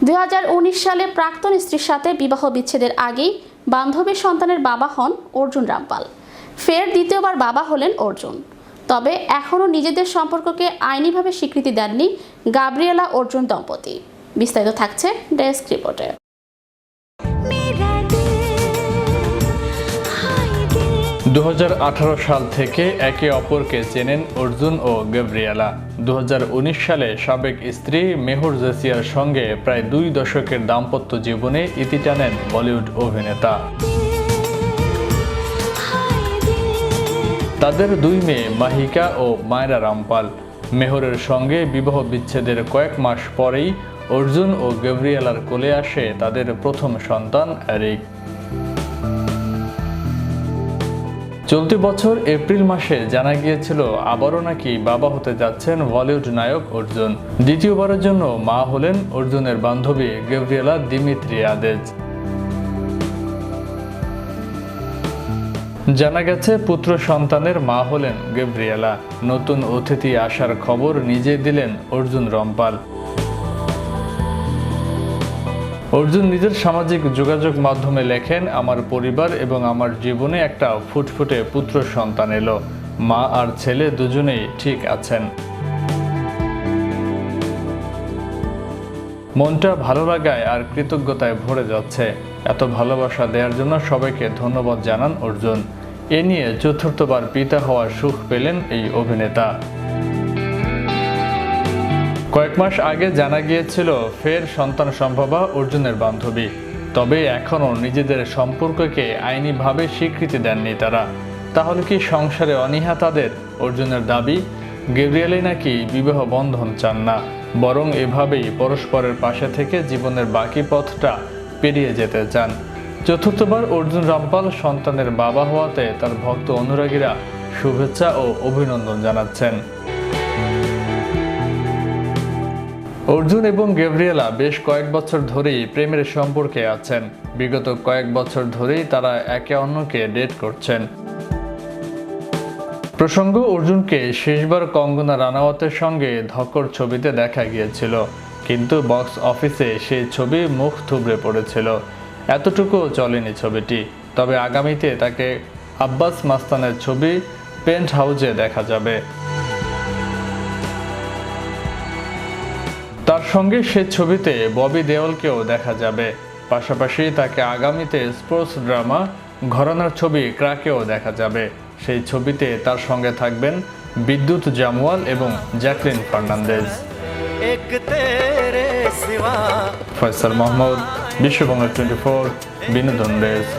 2019 সালে প্রাক্তন স্ত্রীর সাথে বিবাহ বিচ্ছেদের আগেই বান্ধবীর সন্তানের বাবা হন অর্জুন রামপাল। ফের দ্বিতীয়বার বাবা হলেন অর্জুন। তবে এখনও নিজেদের সম্পর্ককে আইনিভাবে স্বীকৃতি দেননি গাব্রিয়েলা অর্জুন দম্পতি। বিস্তারিত থাকছে ডেস্ক রিপোর্টে। 2018 সাল থেকে একে অপরকে চেনেন অর্জুন ও গাব্রিয়েলা। 2019 সালে সাবেক স্ত্রী মেহুর জেসিয়ার সঙ্গে প্রায় 2 দশকের দাম্পত্য জীবনে ইতি টানেন বলিউড অভিনেতা। তাদের 2 মেয়ে মাহিকা ও মায়রা রামপাল। মেহুরের সঙ্গে বিবাহ বিচ্ছেদের কয়েক মাস পরেই অর্জুন ও গাব্রিয়েলার কোলে আসে তাদের প্রথম সন্তান এরিক। চলতি বছর এপ্রিল মাসে জানা গিয়েছিল আবারও নাকি বাবা হতে যাচ্ছেন বলিউড নায়ক অর্জুন। দ্বিতীয়বারের জন্য মা হলেন অর্জুনের বান্ধবী গাব্রিয়েলা দিমিত্রিয়াদেজ। জানা গেছে পুত্র সন্তানের মা হলেন গাব্রিয়েলা। নতুন অতিথি আসার খবর নিজেই দিলেন অর্জুন রামপাল। অর্জুন নিজের সামাজিক যোগাযোগ মাধ্যমে লেখেন, আমার পরিবার এবং আমার জীবনে একটা ফুটফুটে পুত্র সন্তান এলো। মা আর ছেলে দুজনেই ঠিক আছেন। মনটা ভালো লাগায় আর কৃতজ্ঞতায় ভরে যাচ্ছে। এত ভালোবাসা দেওয়ার জন্য সবাইকে ধন্যবাদ জানান অর্জুন। এ নিয়ে চতুর্থবার পিতা হওয়ার সুখ পেলেন এই অভিনেতা। কয়েক মাস আগে জানা গিয়েছিল ফের সন্তান সম্ভবা অর্জুনের বান্ধবী। তবে এখনও নিজেদের সম্পর্ককে আইনিভাবে স্বীকৃতি দেননি তারা। তাহলে কি সংসারে অনীহা তাদের? অর্জুনের দাবি, গাব্রিয়েলাই নাকি বিবাহ বন্ধন চান না, বরং এভাবেই পরস্পরের পাশে থেকে জীবনের বাকি পথটা পেরিয়ে যেতে চান। চতুর্থবার অর্জুন রামপাল সন্তানের বাবা হওয়াতে তার ভক্ত অনুরাগীরা শুভেচ্ছা ও অভিনন্দন জানাচ্ছেন। অর্জুন এবং গাব্রিয়েলা বেশ কয়েক বছর ধরেই প্রেমের সম্পর্কে আছেন। বিগত কয়েক বছর ধরেই তারা একে অন্যকে ডেট করছেন। প্রসঙ্গ, অর্জুনকে শেষবার কঙ্গনা রানাওয়াতের সঙ্গে ধক্কর ছবিতে দেখা গিয়েছিল, কিন্তু বক্স অফিসে সেই ছবি মুখ থুবড়ে পড়েছিল। এতটুকুও চলেনি ছবিটি। তবে আগামীতে তাকে আব্বাস মাস্তানের ছবি পেন্ট হাউসে দেখা যাবে। তার সঙ্গে সে ছবিতে ববি দেওলকেও দেখা যাবে। পাশাপাশি তাকে আগামীতে স্পোর্টস ড্রামা ঘরানার ছবি ক্রাকেও দেখা যাবে। সেই ছবিতে তার সঙ্গে থাকবেন বিদ্যুৎ জামওয়াল এবং জ্যাকলিন ফার্নান্দেজ। ফয়সাল মাহমুদ, বিশ্ববাংলা 24, বিনোদন ডেস্ক।